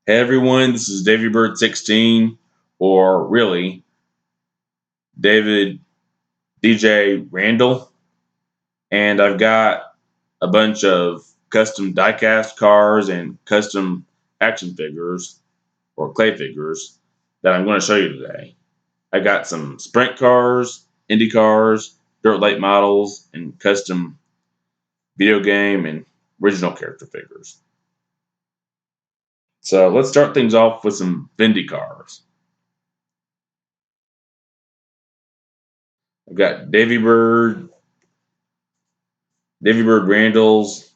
Hey everyone, this is Daveybird 16, or really David DJ Randall, and I've got a bunch of custom diecast cars and custom action figures or clay figures that I'm going to show you today. I got some sprint cars, Indy cars, dirt late models, and custom video game and original character figures. So let's start things off with some Vindy cars. I've got Daveybird Randall's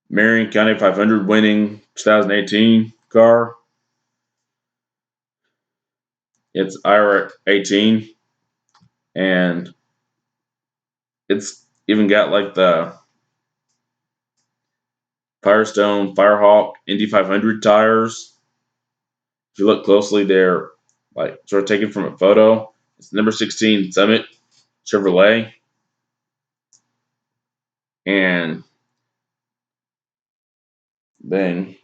Marion County 500 winning 2018 car. It's IR 18, and it's even got like the Firestone Firehawk Indy 500 tires. If you look closely, they're like sort of taken from a photo. It's number 16 Summit Chevrolet, and then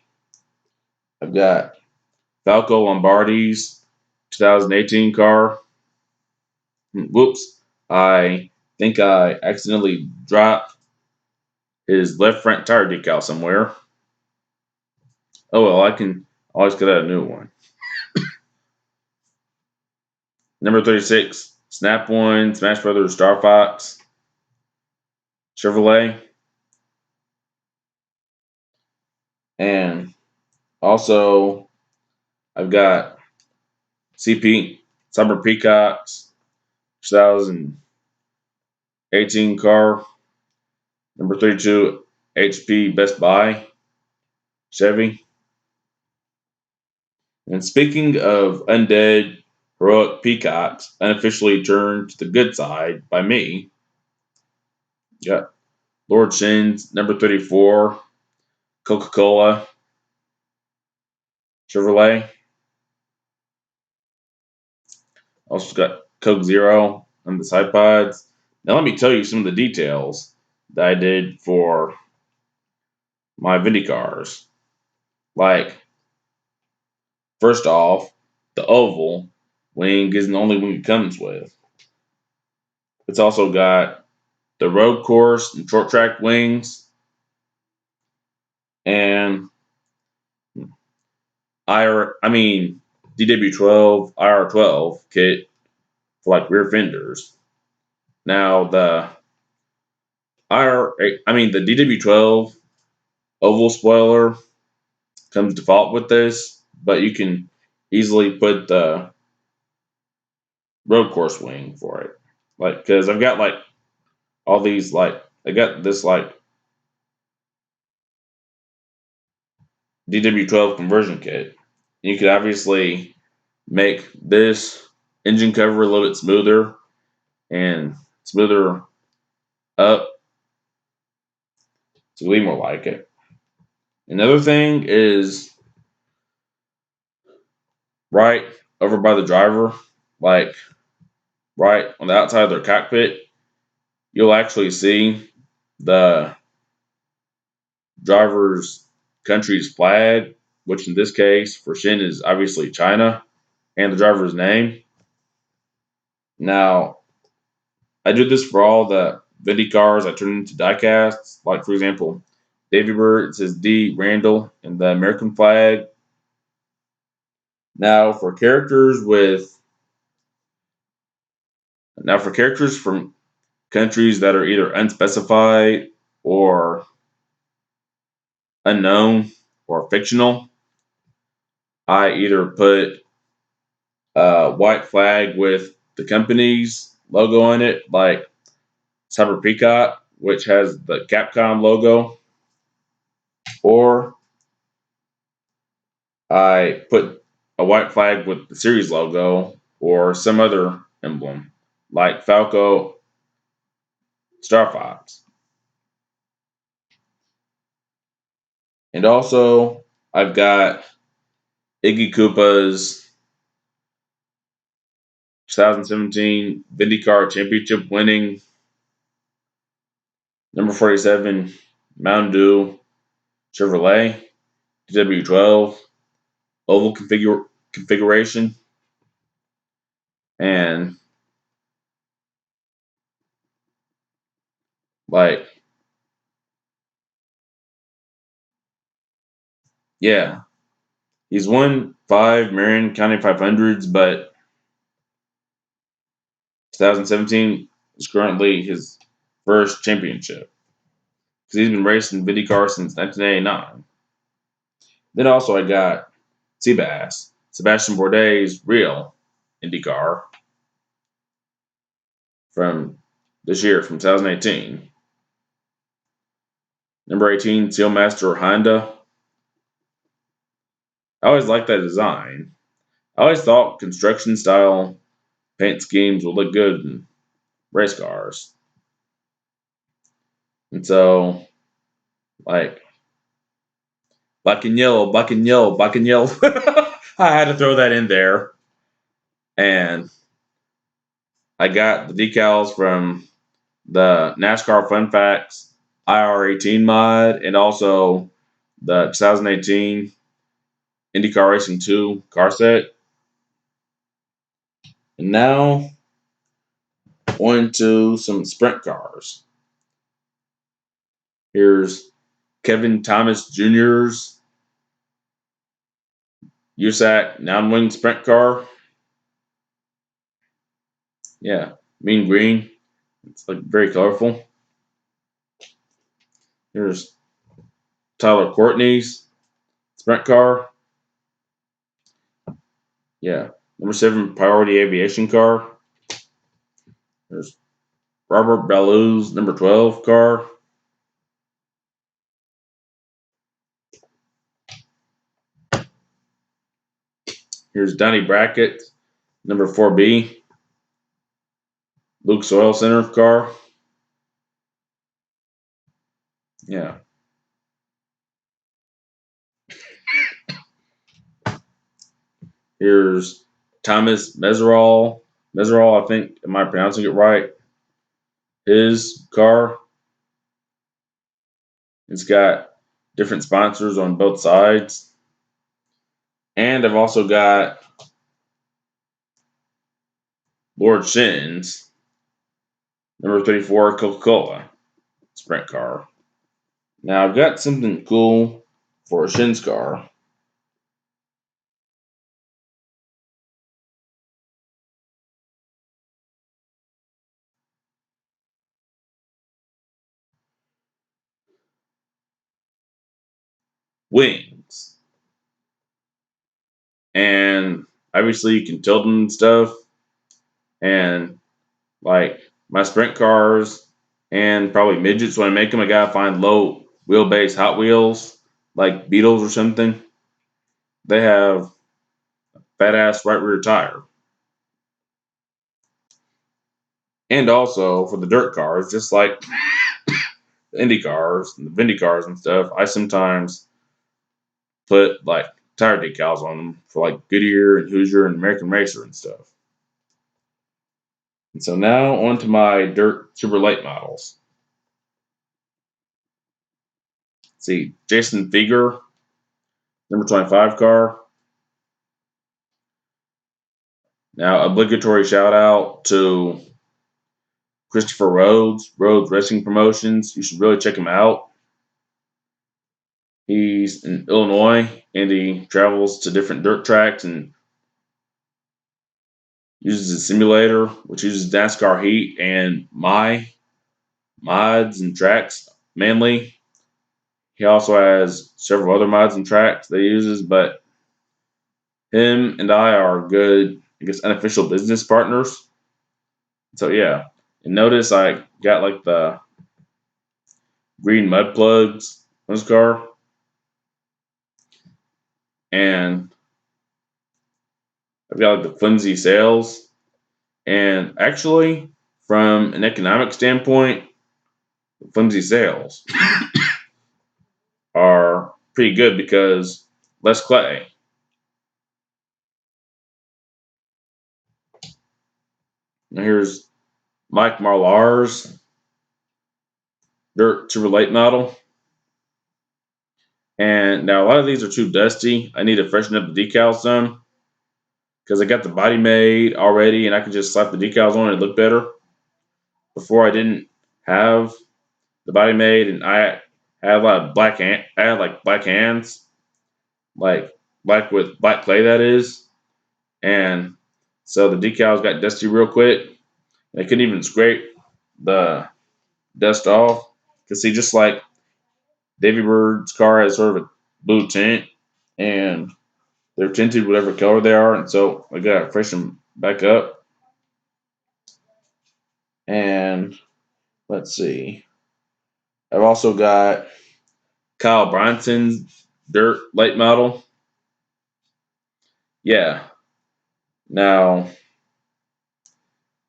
I've got Falco Lombardi's 2018 car. Whoops, I think I accidentally dropped his left front tire decal somewhere. Oh well, I can always get out a new one. Number 36, Snap One, Smash Brothers Star Fox, Chevrolet. And also, I've got CP, Cyber Peacocks, 2018 car. Number 32, HP Best Buy, Chevy. And speaking of undead heroic peacocks, unofficially turned to the good side by me, got Lord Shin's number 34, Coca-Cola, Chevrolet. Also got Coke Zero on the side pods. Now let me tell you some of the details that I did for my Vindy cars. Like, first off, the oval wing isn't the only wing it comes with. It's also got the road course and short track wings and DW12 IR12 kit for like rear fenders. Now the DW12 oval spoiler comes default with this, but you can easily put the road course wing for it. Like, because I've got like all these I got this like DW12 conversion kit. You could obviously make this engine cover a little bit smoother and smoother up to be more like it. Another thing is right over by the driver, like right on the outside of their cockpit, you'll actually see the driver's country's flag, which in this case for Shin is obviously China, and the driver's name. Now, I do this for all the Vindy cars I turn into diecasts. Like, for example, Daveybird, it says D. Randall and the American flag. Now, for characters from countries that are either unspecified or unknown or fictional, I either put a white flag with the company's logo on it, like Cyber Peacock, which has the Capcom logo, or I put a white flag with the series logo or some other emblem, like Falco Star Fox. And also, I've got Iggy Koopa's 2017 IndyCar Championship winning number 47 Mountain Dew Chevrolet W12. oval configuration, and like yeah, he's won 5 Marion County 500s, but 2017 is currently his first championship because he's been racing IndyCar since 1989. Then also I got Seabass, Sebastian Bourdais' real IndyCar from this year, from 2018. Number 18, Sealmaster Honda. I always liked that design. I always thought construction style paint schemes would look good in race cars. And so, like, black and yellow, black and yellow. I had to throw that in there. And I got the decals from the NASCAR Fun Facts IR18 mod and also the 2018 IndyCar Racing 2 car set. And now on to some sprint cars. Here's Kevin Thomas Jr.'s USAC Nownwing sprint car. Yeah, mean green. It's like very colorful. Here's Tyler Courtney's sprint car. Yeah, number 7 Priority Aviation car. There's Robert Ballou's number 12 car. Here's Donnie Brackett, number 4B. Luke's Oil Center car. Yeah. Here's Thomas Meserol. Meserol, I think, am I pronouncing it right? His car. It's got different sponsors on both sides. And I've also got Lord Shin's number 34 Coca-Cola sprint car. Now I've got something cool for a Shin's car. Wings. And obviously you can tilt them and stuff. And like my sprint cars and probably midgets when I make them, I gotta find low wheelbase Hot Wheels like Beetles or something. They have fat ass right rear tire. And also for the dirt cars, just like the Indy cars and the Vindy cars and stuff, I sometimes put like tire decals on them for like Goodyear and Hoosier and American Racer and stuff. And so now on to my dirt super light models. Let's see, Jason Fieger, number 25 car. Now, obligatory shout out to Christopher Rhodes, Rhodes Racing Promotions. You should really check him out. He's in Illinois and he travels to different dirt tracks and uses a simulator, which uses NASCAR heat and my mods and tracks mainly. He also has several other mods and tracks that he uses, but him and I are good, I guess, unofficial business partners. So yeah, and notice I got like the green mud plugs on his car, and I've got like the flimsy sails. And actually, from an economic standpoint, the flimsy sails are pretty good because less clay. Now here's Mike Marlar's dirt to relate model. And now a lot of these are too dusty. I need to freshen up the decals some because I got the body made already, and I can just slap the decals on and look better. Before I didn't have the body made, and I had a lot of I had like black hands, like black with black clay that is, and so the decals got dusty real quick. And I couldn't even scrape the dust off. Cause see, just like Davybird's car has sort of a blue tint, and they're tinted whatever color they are, and so I gotta freshen them back up. And let's see, I've also got Kyle Bronson's dirt late model. Yeah. Now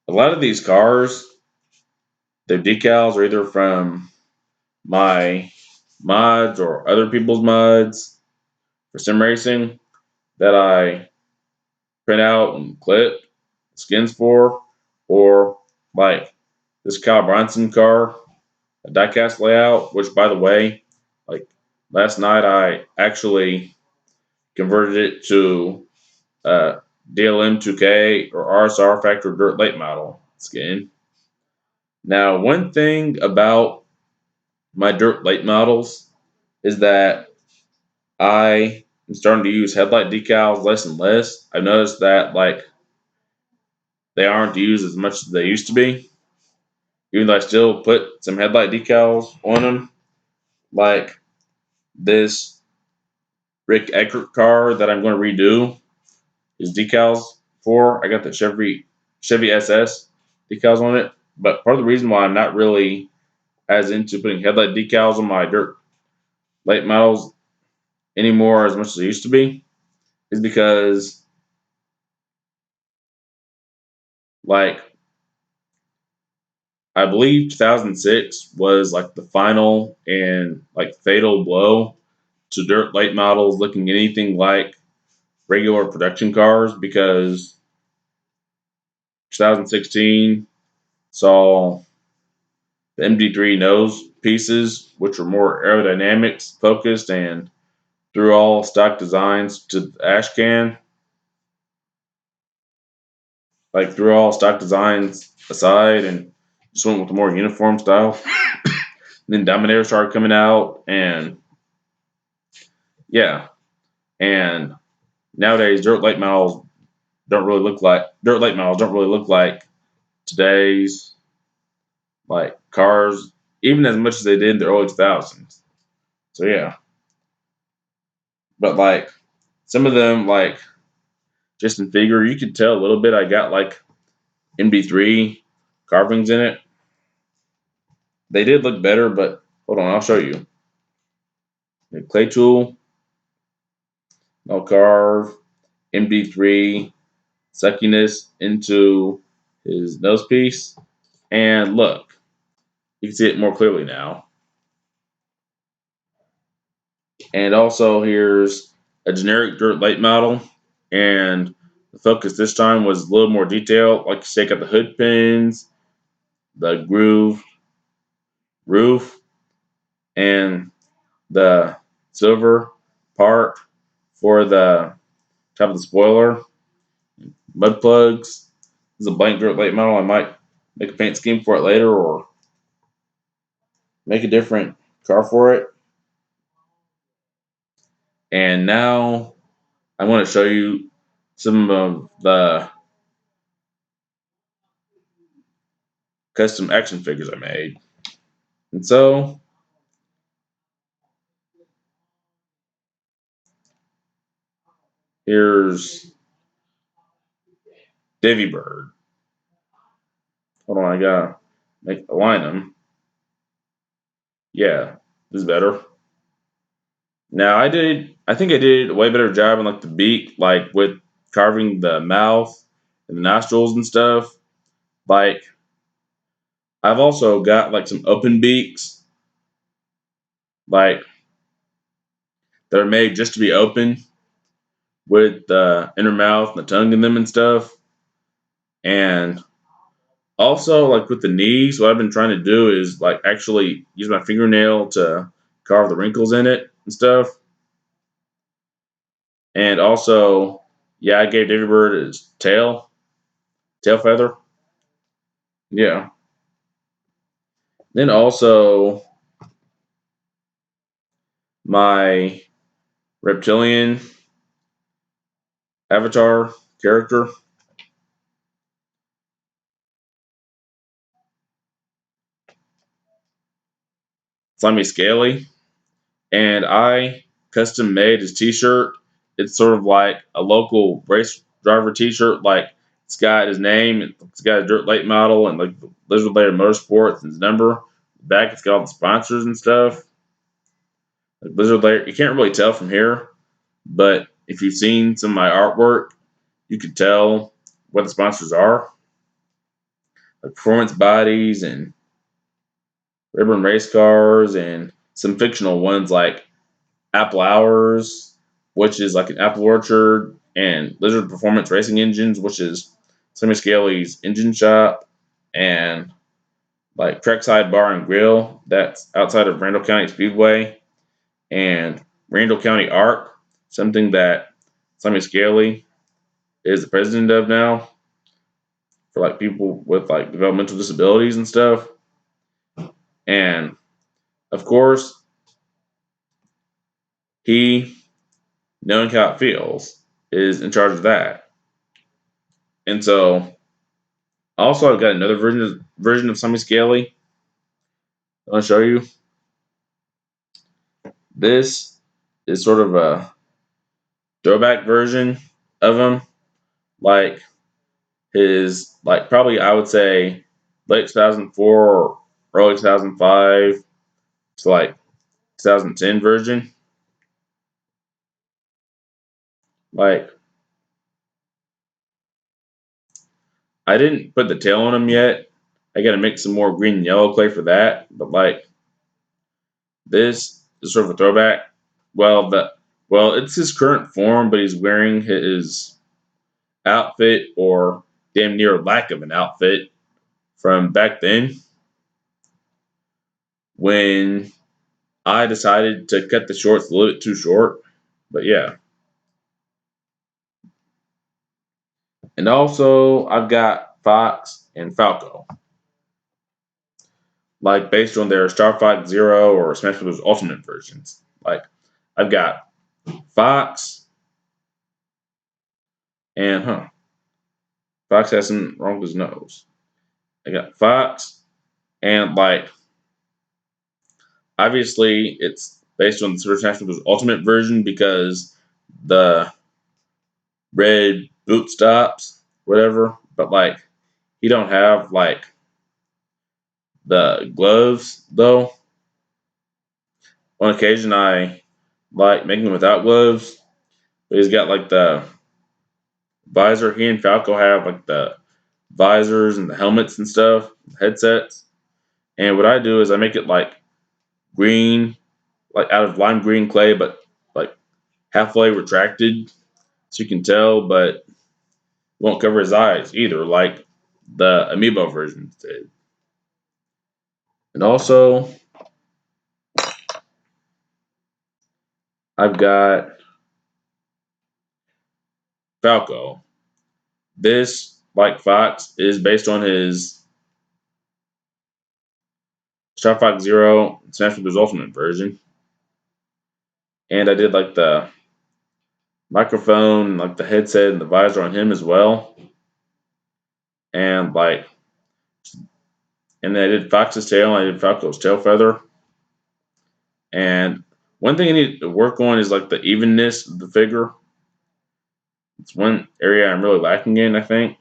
a lot of these cars, their decals are either from my mods or other people's mods for sim racing that I print out and clip skins for, or like this Kyle Bronson car, a diecast layout, which by the way, like last night I actually converted it to DLM 2K or RSR Factory Dirt Late Model skin. Now, one thing about my Dirt Late models is that I am starting to use headlight decals less and less. I've noticed that like they aren't used as much as they used to be, even though I still put some headlight decals on them. Like this Rick Eckert car that I'm going to redo is decals for. I got the Chevy SS decals on it, but part of the reason why I'm not really as into putting headlight decals on my dirt late models anymore as much as I used to be is because like I believe 2006 was like the final and like fatal blow to dirt late models looking anything like regular production cars because 2016 saw the MD3 nose pieces, which were more aerodynamics focused and threw all stock designs to the ash can, like threw all stock designs aside and just went with a more uniform style. Then Dominator started coming out, and yeah, and nowadays dirt late models don't really look like today's like cars, even as much as they did in the early 2000s. So yeah, but like some of them, like just in figure, you could tell a little bit. I got like MB3 carvings in it. They did look better, but hold on, I'll show you. The clay tool, no carve, MB3 suckiness into his nose piece, and look, you can see it more clearly now. And also here's a generic dirt late model, and the focus this time was a little more detailed. Like you say, got the hood pins, the groove roof, and the silver part for the top of the spoiler. Mud plugs. This is a blank dirt late model. I might make a paint scheme for it later or make a different car for it. And now I want to show you some of the custom action figures I made. And so here's Daveybird. Hold on, I gotta align them. Yeah, this is better. Now I think I did a way better job on like the beak, like with carving the mouth and the nostrils and stuff. Like I've also got like some open beaks, like they're made just to be open with the inner mouth and the tongue in them and stuff. And also like with the knees, what I've been trying to do is like actually use my fingernail to carve the wrinkles in it and stuff. And also, yeah, I gave Daveybird his tail feather. Yeah. Then also my reptilian avatar character. Slimy Scaly. And I custom made his t-shirt. It's sort of like a local race driver t-shirt. Like it's got his name, it's got a dirt late model, and like the Lizard Layer Motorsports and his number. Back it's got all the sponsors and stuff. Like Lizard Layer, you can't really tell from here, but if you've seen some of my artwork, you can tell what the sponsors are. Like Performance Bodies and Ribbon Race Cars and some fictional ones like Apple Hours, which is like an apple orchard, and Lizard Performance Racing Engines, which is Semi Scaly's engine shop, and like Trekside Bar and Grill, that's outside of Randall County Speedway, and Randall County Art, something that Semi Scaly is the president of now for like people with like developmental disabilities and stuff. And of course, he, knowing how it feels, is in charge of that. And so also, I've got another version of Semi Scaly. I'll show you. This is sort of a throwback version of him, like his like probably I would say late 2004 or early 2005 to like 2010 version. Like I didn't put the tail on him yet. I got to make some more green and yellow clay for that. But like this is sort of a throwback. Well, it's his current form, but he's wearing his outfit or damn near lack of an outfit from back then when I decided to cut the shorts a little bit too short. But yeah. And also, I've got Fox and Falco, like based on their Star Fox Zero or Smash Bros. Ultimate versions. Like, I've got Fox and, Fox has something wrong with his nose. I got Fox and, like, obviously, it's based on the Super Smash Bros. Ultimate version because the red boot stops, whatever. But, like, he don't have, like, the gloves, though. On occasion, I like making them without gloves, but he's got like the visor. He and Falco have like the visors and the helmets and stuff, headsets. And what I do is I make it like green, like out of lime green clay, but like halfway retracted, so you can tell, but won't cover his eyes either, like the amiibo version did. And also, I've got Falco. This, like Fox, is based on his Star Fox Zero Smash Bros. Ultimate version. And I did like the microphone, like the headset and the visor on him as well. And like, and then I did Fox's tail, I did Falco's tail feather. And one thing I need to work on is like the evenness of the figure. It's one area I'm really lacking in, I think.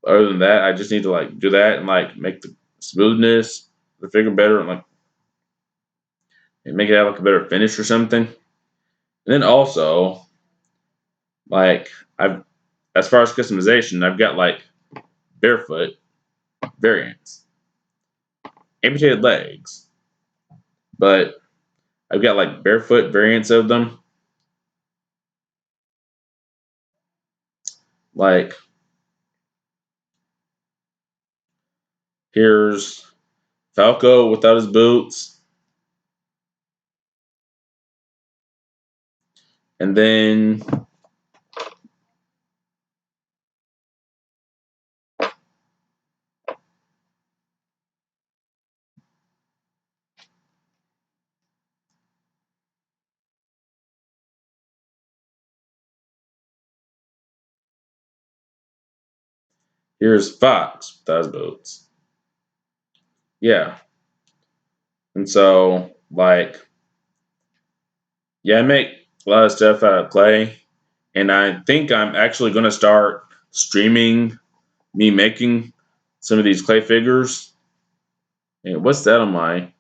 Other than that, I just need to like do that and like make the smoothness of the figure better and like and make it have like a better finish or something. And then also, like I've as far as customization, I've got like barefoot variants, amputated legs, but I've got like barefoot variants of them. Like here's Falco without his boots, And then here's Fox with those boats. Yeah. And so, like, yeah, I make a lot of stuff out of clay. And I think I'm actually going to start streaming me making some of these clay figures. And what's that on my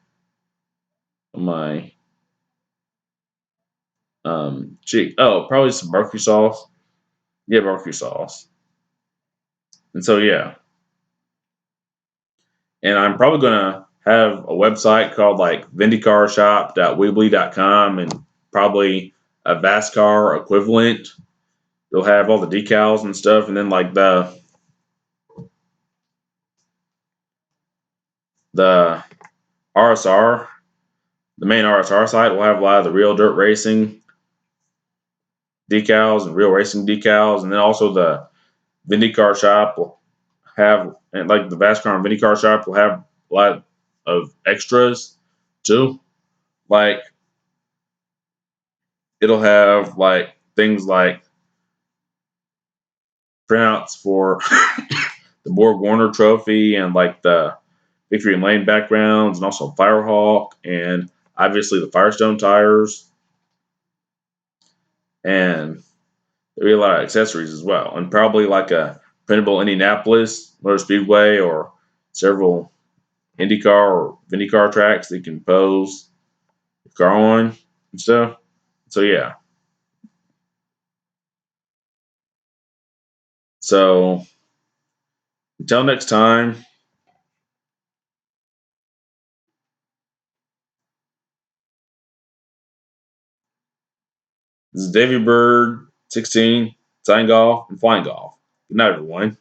cheek? Oh, probably some barbecue sauce. Yeah, barbecue sauce. And so yeah, and I'm probably gonna have a website called like vindicarshop.weebly.com and probably a Vascar equivalent. It'll have all the decals and stuff, and then like the RSR, the main RSR site will have a lot of the real dirt racing decals and real racing decals, and then also the Vindicar shop will have, and like the Vascar and Vindicar shop will have a lot of extras too. Like it'll have like things like printouts for the Borg Warner Trophy and like the Victory Lane backgrounds, and also Firehawk, and obviously the Firestone tires, and there'll be a lot of accessories as well, and probably like a printable Indianapolis Motor Speedway or several IndyCar or VindyCar tracks that you can pose your car on and stuff. So yeah. So until next time, this is Daveybird 16, signing golf and flying golf. Good night, everyone.